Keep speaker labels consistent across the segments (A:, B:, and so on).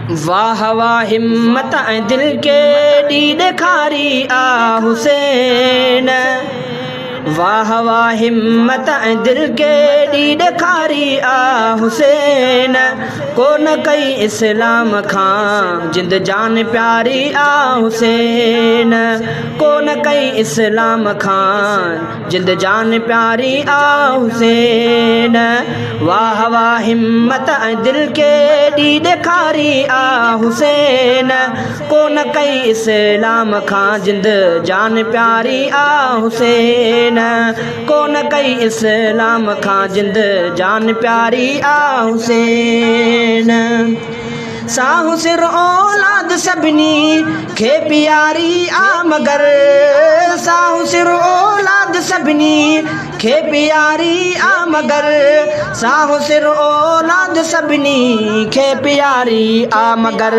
A: वाह वाह हिम्मत ऐं दिल के डी ॾेखारी आ हुसैन। वाह वाह हिम्मत ऐं दिल के डी ॾेखारी आ हुसैन। कोन कई इस्लाम खां जिंद जान प्यारी आ हुसैन। कोन कई इस्लाम खां जिंद जान प्यारी आ हुसैन। वाह वाह हिम्मत ऐं दिल के डी ॾेखारी आ हुसैन। कोन कई इस्लाम खां जिंद जान प्यारी आ हुसैन। कोन कई इस्लाम खां जिंद जान प्यारी आ हुसैन। साहु सिर औलाद सभिनी खे प्यारी आ मगर। साहु सिर औलाद सभिनी खे प्यारी आ मगर। साहु सिर औलाद सभिनी खे प्यारी आ मगर।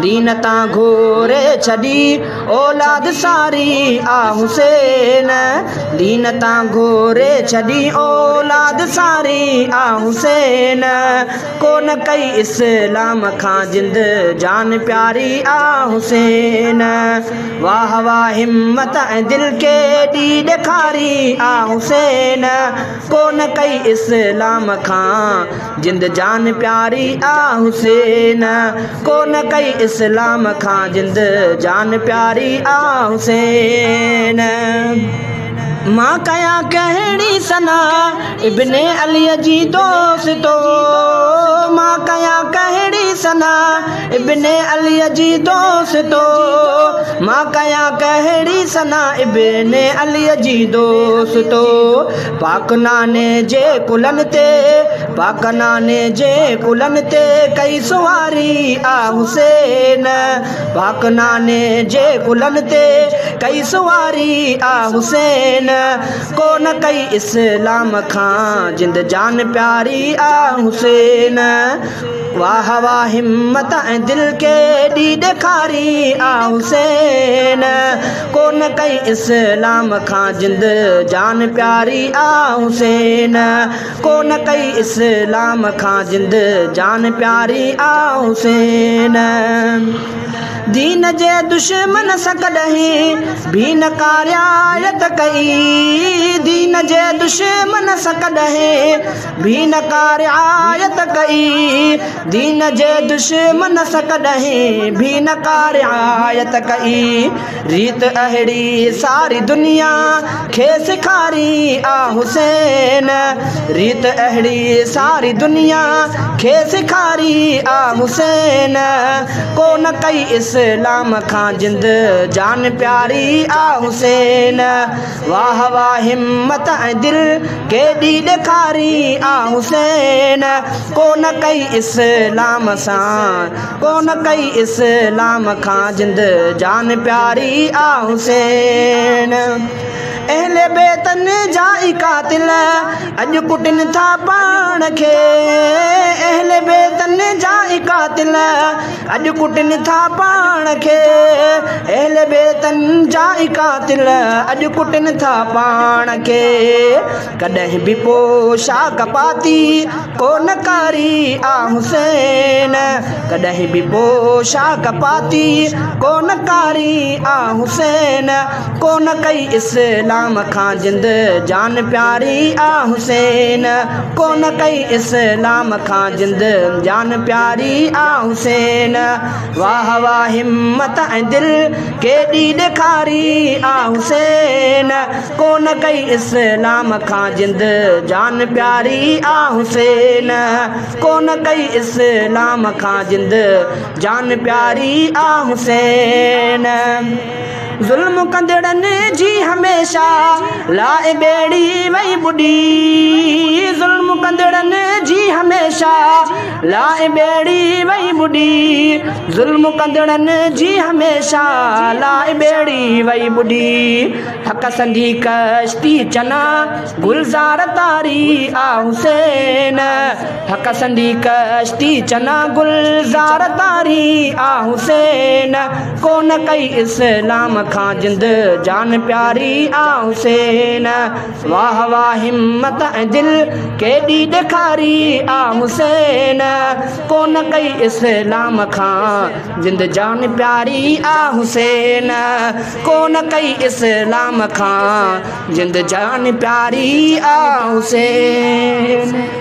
A: दीन तां घोरे छॾी औलाद सारी आ हुसैन। दीन तां घोरे छॾी औलाद सारी आ हुसैन। कोन कई इस्लाम खां जिंद जान प्यारी आ हुसैन। वाह वाह हिम्मत ऐं दिल के डी ॾेखारी आ हुसैन। कोन कई इस्लाम खां जिंद जान प्यारी आ हुसैन। कोन कई इस्लाम खां जिंद जान प्यारी आ हुसैन। मां कया कहिड़ी सना इब्ने अलीअ जी दोस्तो। मां कया कहिड़ी सना इब्ने अलीअ जी दोस्तो। मां कया कहिड़ी सना इब्ने अलीअ जी दोस्तो। पाक नाने जे कुलन ते पाक नाने जे कुलन ते कई सवारी आ हुसैन। पाक नाने जे कुलन ते कई सवारी आ हुसैन। कोन कई इस्लाम खां जिंद जान प्यारी आ हुसैन। वाह वाह हिम्मत ऐं दिल के डी ॾेखारी आ हुसैन। कोन कई इस्लाम खां जिंद जान प्यारी आ हुसैन। कोन कई इस्लाम खां जिंद जान प्यारी आ हुसैन। दीन जे दुश्मन सां कॾहिं भी न का रियायत कई। दीन जे दुश्मन सां कॾहिं भी न का रियायत कई। दीन जे दुश्मन सां कॾहिं भी न का रियायत कई। रीत अहिड़ी सारी दुनिया खे सेखारी आ हुसैन। रीत अहिड़ी सारी दुनिया खे सेखारी आ हुसैन। कोन कई इस्लाम खां जिंद जान प्यारी आ हुसैन। वाह वाह हिम्मत ऐं दिल के डी ॾेखारी आ हुसैन। कोन कई इस्लाम सां कोन कई इस्लाम खां जिंद जान प्यारी आ हुसैन। अहले बेतन जा कातिल अॼु कुटनि था पाण खे। अहले बेतन जा कातिल अॼु कुटनि था पाण खे। अहले बेतन जा कातिल अॼु कुटनि था पाण खे। कॾहिं बि पोशाक पाती कोन कारी आ हुसैन। कॾहिं बि पोशाक पाती कोन कारी आ हुसैन। कोन कई इस्लाम खां जिंद जान प्यारी आ हुसैन। कोन कई इस्लाम खां जिंद जान प्यारी आ हुसैन। वाह वाह हिम्मत ऐं दिल के डी ॾेखारी आ हुसैन। कोन कई इस्लाम खां जिंद जान प्यारी आ हुसैन। कोन कई इस्लाम खां जिंद जान प्यारी आ हुसैन। ज़ुल्म कंदड़नि जी हमेशा लाइ बेड़ी वई बुॾी। ज़ुल्म कंदड़नि जी हमेशा लाइ बेड़ी वई बुॾी। ज़ुल्म कंदड़नि जी हमेशा लाइ बेड़ी वई बुॾी। हक़ संधी कश्ती चना गुलज़ार तारी आ हुसैन। हक़ संधी कश्ती चना गुलज़ार तारी आ हुसैन। कोन कई इस्लाम खां जिंद जान प्यारी आ हुसैन। वाह वाह हिम्मत दिल केॾी ॾेखारी आ हुसैन। कोन कई इस्लाम खां जिंद जान प्यारी आ हुसैन। कोन कई इस्लाम खां जिंद जान प्यारी आ हुसैन।